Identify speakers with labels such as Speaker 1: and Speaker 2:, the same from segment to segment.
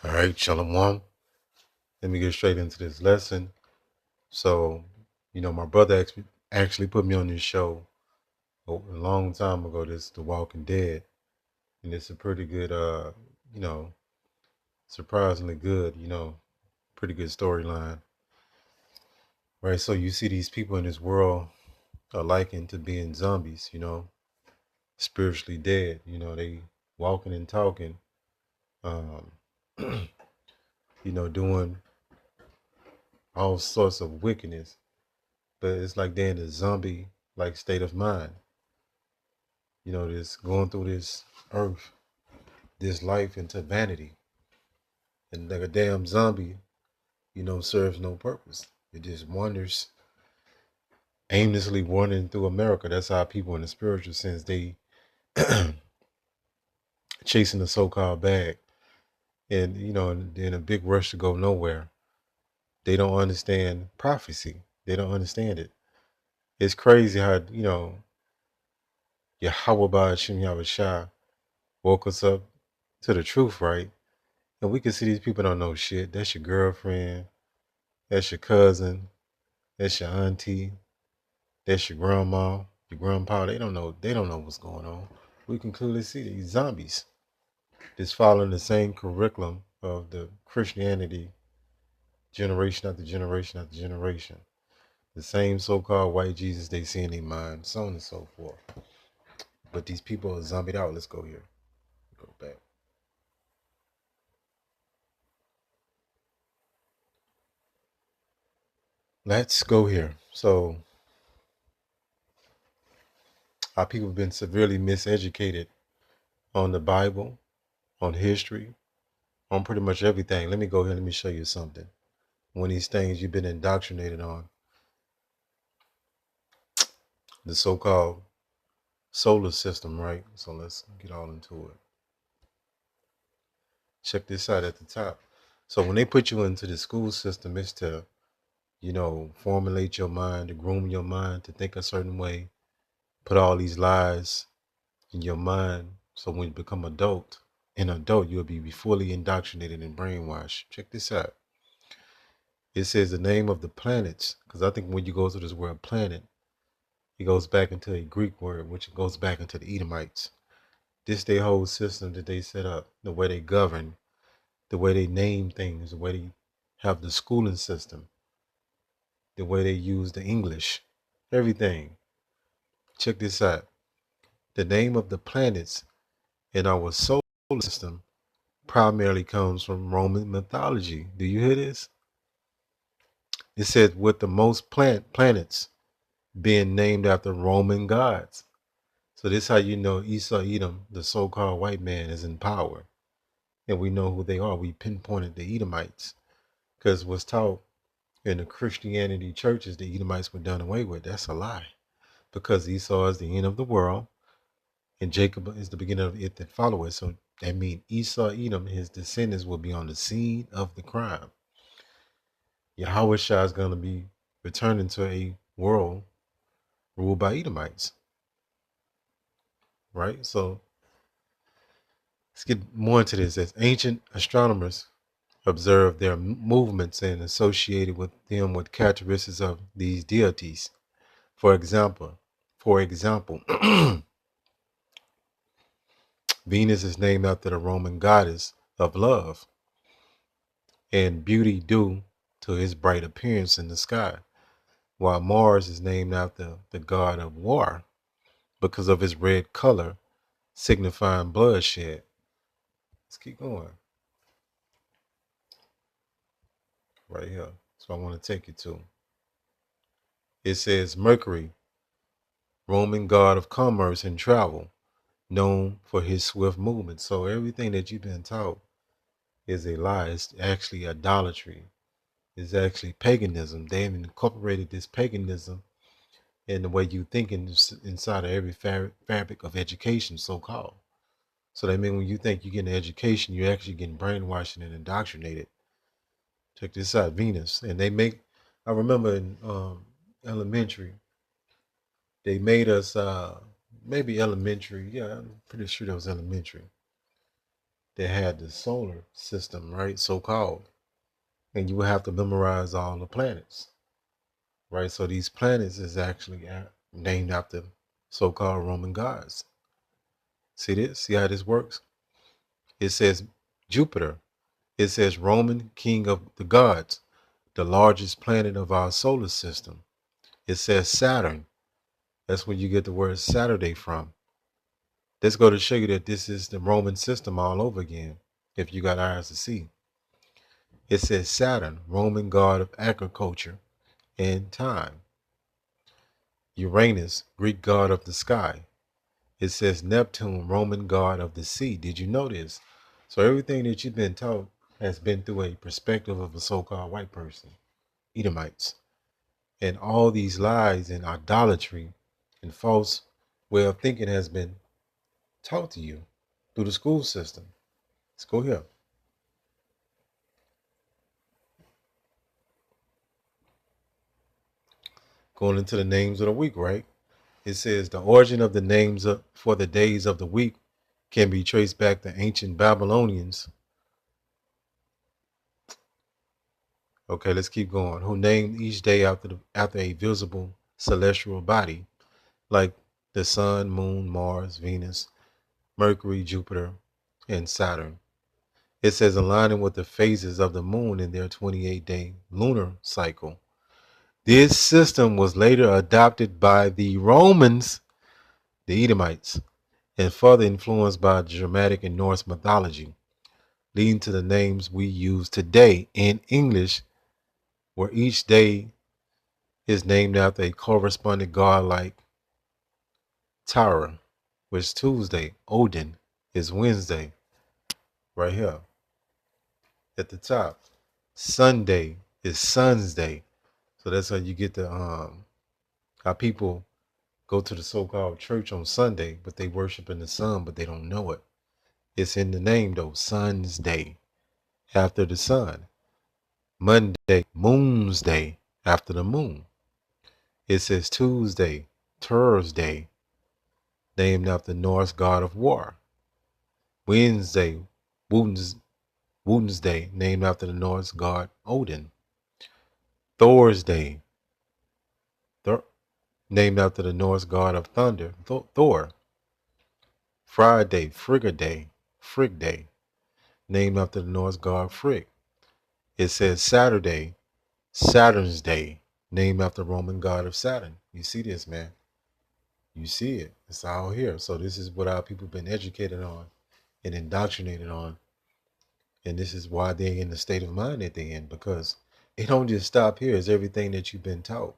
Speaker 1: All right, Shalom. Let me get straight into this lesson. So, my brother actually put me on this show a long time ago. This is The Walking Dead, and it's a pretty good, you know, surprisingly good, pretty good storyline, right? So you see these people in this world are likened to being zombies, spiritually dead. They walking and talking, um, doing all sorts of wickedness, but it's like they're in a zombie like state of mind. This going through this earth, this life into vanity. And like a damn zombie, serves no purpose. It just wanders, aimlessly wandering through America. That's how people in the spiritual sense, they chasing the so-called bag. And, in a big rush to go nowhere. They don't understand prophecy. They don't understand it. It's crazy how, Yahweh Shem Yahweh Shah woke us up to the truth, right? And we can see these people don't know shit. That's your girlfriend. That's your cousin. That's your auntie. That's your grandma, your grandpa. They don't know. They don't know what's going on. We can clearly see these zombies just following the same curriculum of the Christianity generation after generation after generation. The same so-called white Jesus they see in their mind, so on and so forth. But these people are zombied out. Let's go here. Go back. Let's go here. So our people have been severely miseducated on the Bible, on history, on pretty much everything. Let me go here. Let me show you something. One of these things you've been indoctrinated on, the so-called solar system, right? So let's get all into it. Check this out at the top. So when they put you into the school system, it's to, formulate your mind, to groom your mind, to think a certain way, put all these lies in your mind. So when you become an adult, you'll be fully indoctrinated and brainwashed. Check this out. It says the name of the planets, because I think when you go to this word planet, it goes back into a Greek word, which goes back into the Edomites. This their whole system that they set up, the way they govern, the way they name things, the way they have the schooling system, the way they use the English, everything. Check this out. The name of the planets in our solar system primarily comes from Roman mythology. Do you hear this? It says with the most planets being named after Roman gods. So this is how you know Esau Edom, the so-called white man, is in power. And we know who they are. We pinpointed the Edomites. Because what's taught in the Christianity churches, the Edomites were done away with. That's a lie. Because Esau is the end of the world, and Jacob is the beginning of it that follow it. So that means Esau, Edom, his descendants will be on the scene of the crime. Yahweh Shah is going to be returning to a world ruled by Edomites. Right? So let's get more into this. As ancient astronomers observed their movements and associated with them with characteristics of these deities. For example, Venus is named after the Roman goddess of love and beauty due to his bright appearance in the sky, while Mars is named after the god of war because of his red color signifying bloodshed. Let's keep going right here. So I want to take you to. It says Mercury, Roman god of commerce and travel, known for his swift movement. So everything that you've been taught is a lie. It's actually idolatry. It's actually paganism. They have incorporated this paganism in the way you think inside of every fabric of education, so-called. So that means when you think you're getting an education, you're actually getting brainwashed and indoctrinated. Check this out, Venus. And I remember in elementary, they made us, maybe elementary, yeah, I'm pretty sure that was elementary. that had the solar system, right? So called. And you would have to memorize all the planets, right? So these planets is actually named after so called Roman gods. See this? See how this works? It says Jupiter. It says Roman king of the gods, the largest planet of our solar system. It says Saturn. That's where you get the word Saturday from. Let's go to show you that this is the Roman system all over again, if you got eyes to see. It says Saturn, Roman god of agriculture and time. Uranus, Greek god of the sky. It says Neptune, Roman god of the sea. Did you know this? So everything that you've been taught has been through a perspective of a so-called white person, Edomites. And all these lies and idolatry and false way of thinking has been taught to you through the school system. Let's go here. Going into the names of the week, right? It says the origin of the names for the days of the week can be traced back to ancient Babylonians. Okay, let's keep going. Who named each day after a visible celestial body, like the sun, moon, Mars, Venus, Mercury, Jupiter, and Saturn. It says aligning with the phases of the moon in their 28-day lunar cycle. This system was later adopted by the Romans, the Edomites, and further influenced by Germanic and Norse mythology, leading to the names we use today in English, where each day is named after a corresponding god like Tara, which is Tuesday. Odin is Wednesday, right here at the top. Sunday is Sun's Day. So that's how you get the how people go to the so-called church on Sunday, but they worship in the sun, but they don't know it. It's in the name though, Sun's Day, after the sun. Monday, Moon's Day, after the moon. It says Tuesday, Thursday, named after the Norse god of war. Wednesday, Wednesday, named after the Norse god Odin. Thursday, named after the Norse god of thunder, Thor. Friday, Frigg Day, named after the Norse god Frigg. It says Saturday, Saturn's Day, named after the Roman god of Saturn. You see this, man? You see it. It's all here. So this is what our people been educated on and indoctrinated on. And this is why they're in the state of mind that they're in, because it don't just stop here. It's everything that you've been taught.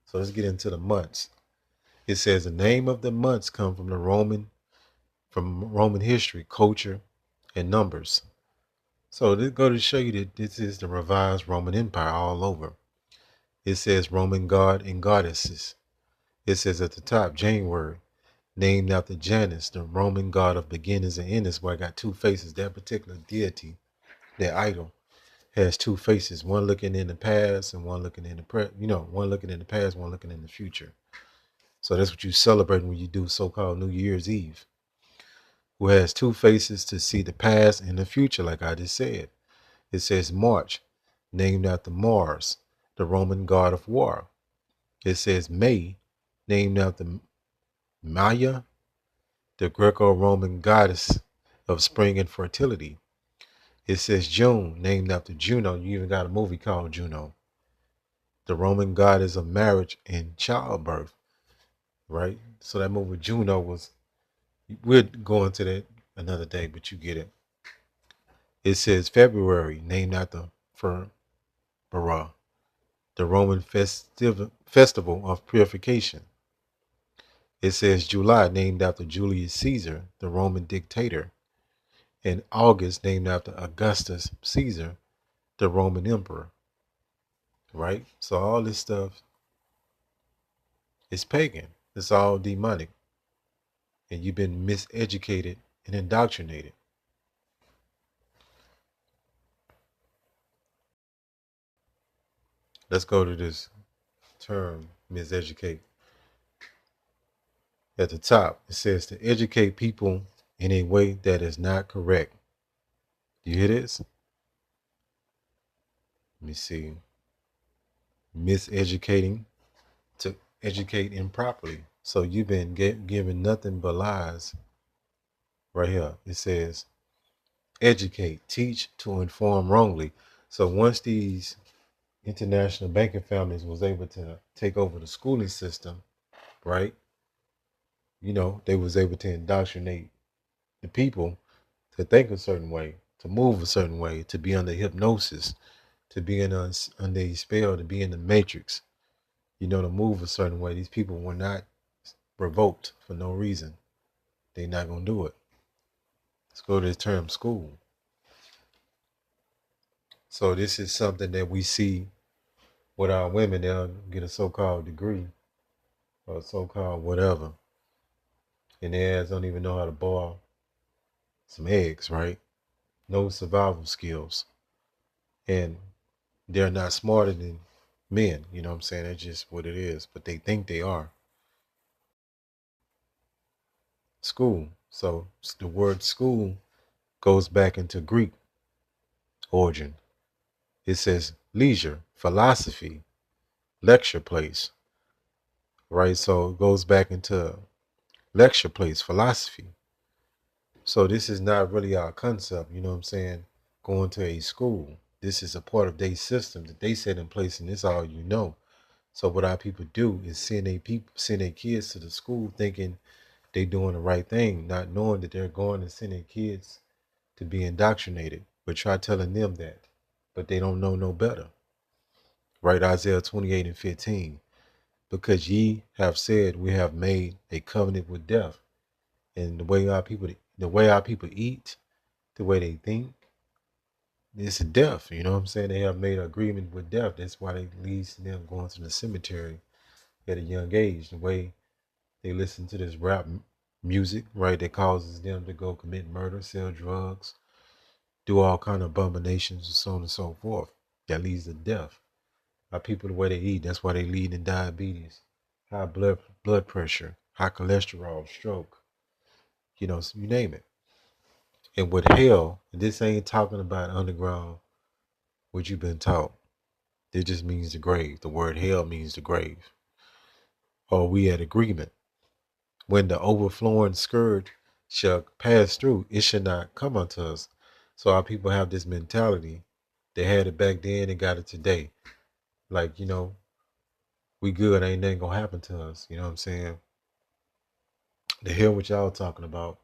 Speaker 1: So let's get into the months. It says the name of the months come from Roman history, culture, and numbers. So this go to show you that this is the revised Roman Empire all over. It says Roman god and goddesses. It says at the top, January, named after Janus, the Roman god of beginnings and endings, where I got two faces. That particular deity, that idol, has two faces, one looking in the past and one looking in the one looking in the past, one looking in the future. So that's what you celebrate when you do so-called New Year's Eve, who has two faces to see the past and the future, like I just said. It says March, named after Mars, the Roman god of war. It says May, named after Maya, the Greco-Roman goddess of spring and fertility. It says June, named after Juno. You even got a movie called Juno, the Roman goddess of marriage and childbirth, right? So that movie Juno was, we'll go into that another day, but you get it. It says February, named after Ferbera, the Roman festival of purification. It says July, named after Julius Caesar, the Roman dictator. And August, named after Augustus Caesar, the Roman emperor. Right? So all this stuff is pagan. It's all demonic. And you've been miseducated and indoctrinated. Let's go to this term, miseducate. At the top, it says to educate people in a way that is not correct. You hear this? Let me see. Miseducating to educate improperly. So you've been given nothing but lies. Right here, it says educate, teach to inform wrongly. So once these international banking families was able to take over the schooling system, right? They was able to indoctrinate the people to think a certain way, to move a certain way, to be under hypnosis, to be under a spell, to be in the matrix, to move a certain way. These people were not revoked for no reason. They're not gonna do it. Let's go to the term school. So this is something that we see with our women. They'll get a so-called degree or a so-called whatever, and their ass don't even know how to boil some eggs, right? No survival skills, and they're not smarter than men. You know what I'm saying? That's just what it is. But they think they are. School. So the word school goes back into Greek origin. It says leisure, philosophy, lecture place, right? So it goes back into lecture place, philosophy. So this is not really our concept, you know what I'm saying? Going to a school. This is a part of their system that they set in place, and this all you know. So what our people do is send their kids to the school thinking they doing the right thing, not knowing that they're going to send their kids to be indoctrinated. But try telling them that. But they don't know no better. Right? Isaiah 28:15. Because ye have said we have made a covenant with death. And the way our people eat, the way they think, it's death. You know what I'm saying? They have made an agreement with death. That's why it leads to them going to the cemetery at a young age. The way they listen to this rap music, right, that causes them to go commit murder, sell drugs, do all kind of abominations, and so on and so forth. That leads to death. Our people, the way they eat, that's why they lead in diabetes, high blood pressure, high cholesterol, stroke, so you name it. And with hell, this ain't talking about underground, what you've been taught. It just means the grave. The word hell means the grave. Or we at agreement. When the overflowing scourge shall pass through, it should not come unto us. So our people have this mentality. They had it back then and got it today. Like, we good, ain't nothing gonna happen to us. You know what I'm saying? To hear what y'all talking about,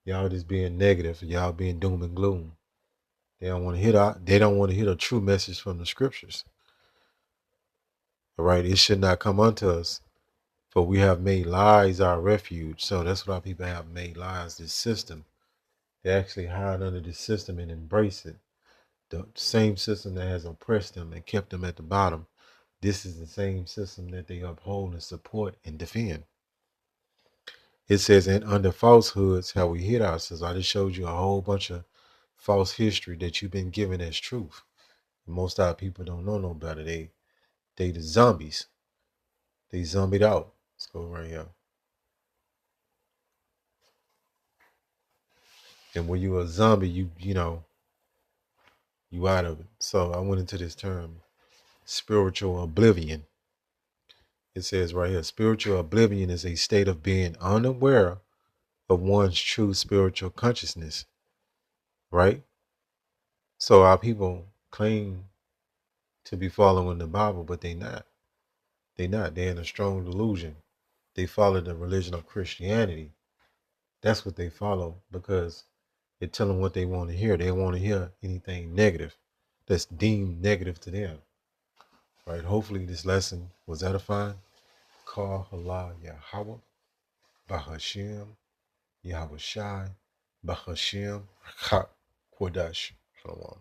Speaker 1: y'all just being negative, y'all being doom and gloom. They don't want to hear a true message from the scriptures. All right, it should not come unto us, for we have made lies our refuge. So that's what our people have made lies, this system. They actually hide under this system and embrace it. The same system that has oppressed them and kept them at the bottom. This is the same system that they uphold and support and defend. It says, and under falsehoods have we hid ourselves. I just showed you a whole bunch of false history that you've been given as truth. Most of our people don't know no better. They the zombies. They zombied out. Let's go right here. And when you a zombie, you out of it. So I went into this term, spiritual oblivion. It says right here, spiritual oblivion is a state of being unaware of one's true spiritual consciousness, right? So our people claim to be following the Bible, but they not. They not. They're in a strong delusion. They follow the religion of Christianity. That's what they follow because they tell them what they want to hear. They want to hear anything negative that's deemed negative to them. Right? Hopefully this lesson was edifying. Call Allah Yahweh, Bahashim, Yahweh Shai, Bahashim, Kodash. Shalom.